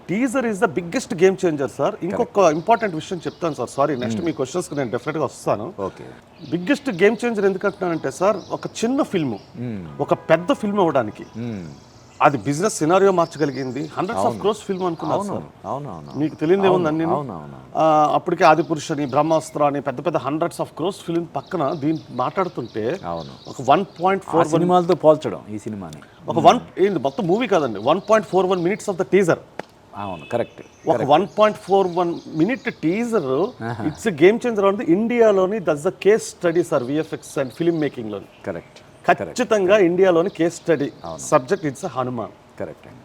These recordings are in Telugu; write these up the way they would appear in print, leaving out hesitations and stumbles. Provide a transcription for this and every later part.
Teaser is the biggest game changer sir. ఇంకొక ఇంపార్టెంట్ విషయం చెప్తాను సార్. సారీ, నెక్స్ట్ మీ క్వశ్చన్స్కి నేను డెఫినెట్గా వస్తాను. ఓకే. బిగ్గెస్ట్ గేమ్ చేంజర్ ఎందుకంటున్నానంటే సార్, ఒక చిన్న ఫిల్మ్ ఒక పెద్ద ఫిల్మ్ అవ్వడానికి అది బిజినెస్ సినారియో మార్చగలిగింది. హండ్రెడ్స్ ఆఫ్ క్రోర్స్ ఫిల్మ్ అనుకున్నారు సార్. మీకు తెలియదు ఏముందండి, అప్పటికే ఆదిపురుష్ అని, బ్రహ్మాస్త్ర అని పెద్ద పెద్ద హండ్రెడ్స్ ఆఫ్ క్రోర్స్ ఫిల్మ్ పక్కన దీన్ని మాట్లాడుతుంటే ఒక 1.4 సినిమాలతో పోల్చడం ఈ సినిమాని ఒక మొత్తం మూవీ కాదండి, 1.41 minutes ఆఫ్ ద టీజర్. అవును, కరెక్ట్. ఒక 1.41 minute teaser it's game changer అంటే ఇండియాలోని that's the case study sir, VFX and film making లోని. కరెక్ట్. ఖచ్చితంగా ఇండియాలోని case study subject it's Hanuman. Correct అండి.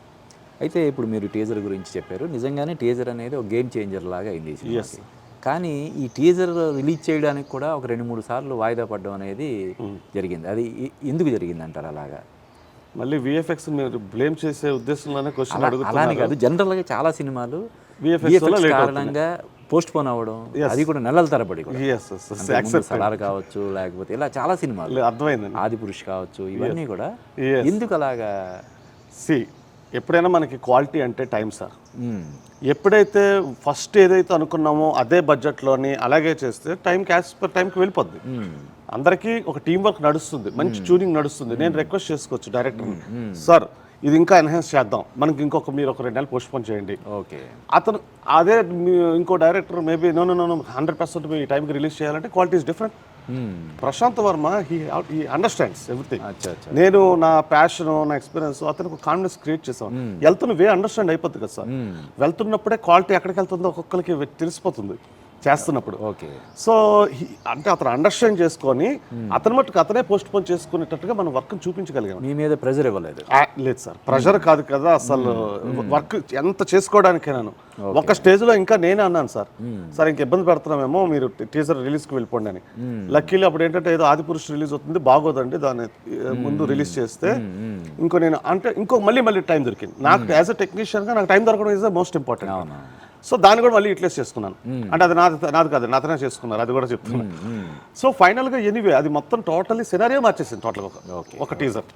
అయితే ఇప్పుడు మీరు టీజర్ గురించి చెప్పారు. నిజంగానే టీజర్ అనేది ఒక గేమ్ చేంజర్ లాగా అయింది ఈ సినిమాకి. కానీ ఈ టీజర్ రిలీజ్ చేయడానికి కూడా ఒక 2-3 సార్లు వాయిదా పడడం అనేది జరిగింది. అది ఎందుకు జరిగింది అంటారు అలాగా? మళ్ళీ విఎఫ్ఎక్స్ మీరు బ్లేమ్ చేసే ఉద్దేశంలోనే క్వశ్చన్ అడుగుతున్నారు. అలానే కాదు, జనరల్గా చాలా సినిమాలు విఎఫ్ఎక్స్ కారణంగా పోస్ట్ పోన్ అవ్వడం, అది కూడా నెలల తరబడి సలార్ కావచ్చు, లేకపోతే ఇలా చాలా సినిమాలు, అర్థమైంది, ఆదిపురుష్ కావచ్చు, ఇవన్నీ కూడా ఎందుకు అలాగా? ఎప్పుడైనా మనకి క్వాలిటీ అంటే టైం సార్. ఎప్పుడైతే ఫస్ట్ ఏదైతే అనుకున్నామో అదే బడ్జెట్లోని అలాగే చేస్తే టైంకి యాజ్ పర్ టైంకి వెళ్ళిపోద్ది. అందరికీ ఒక టీం వర్క్ నడుస్తుంది, మంచి ట్యూనింగ్ నడుస్తుంది. నేను రిక్వెస్ట్ చేసుకోవచ్చు డైరెక్టర్ని, సార్ ఇది ఇంకా ఎన్హాన్స్ చేద్దాం, మనకి మీరు ఒక 2 నెలలు పోస్ట్ పోన్ చేయండి. ఓకే. అతను అదే ఇంకో డైరెక్టర్ మేబీ నో 100% మీ టైంకి రిలీజ్ చేయాలంటే quality is different. Prashanth Varma he understands everything. నేను నా ప్యాషన్, నా ఎక్స్పీరియన్స్ అతనికి కాన్ఫిడెన్స్ క్రియేట్ చేసాను. వెళ్తున్న వే అండర్స్టాండ్ అయిపోతుంది కదా సార్. వెళ్తున్నప్పుడే క్వాలిటీ ఎక్కడికి వెళ్తుందో ఒక్కొక్కరికి తెలిసిపోతుంది చేస్తున్నప్పుడు. ఓకే. సో అంటే అతను అండర్స్టాండ్ చేసుకొని అతని మట్టుకు అతనే పోస్ట్ పోన్ చేసుకునేటట్టుగా మనం వర్క్ చూపించగలిగాం. మీ మీద ప్రెజర్ ఇవ్వలేదు? లేదు సార్, ప్రెషర్ కాదు కదా అసలు. వర్క్ ఎంత చేసుకోవడానికే నేను ఒక స్టేజ్లో ఇంకా నేనే అన్నాను సార్, సార్ ఇంక ఇబ్బంది పెడుతున్నామేమో, మీరు టీజర్ రిలీజ్కి వెళ్ళిపోండి అని. లక్కీలీ అప్పుడు ఏంటంటే ఏదో ఆదిపురుష్ రిలీజ్ అవుతుంది, బాగోదండి దాన్ని ముందు రిలీజ్ చేస్తే ఇంకో మళ్ళీ టైం దొరికింది నాకు. యాజ్ అ టెక్నీషియన్గా నాకు టైం దొరకడం is the most important. So దాన్ని కూడా మళ్ళీ యూటిలైజ్ చేసుకున్నాను. అంటే అది నాది కాదు, నాతనే చేసుకున్నారు, అది కూడా చెప్తున్నాను. సో ఫైనల్గా ఎనీవే అది మొత్తం టోటల్లీ సినారియో మార్చేసింది టోటల్గా ఒక టీజర్.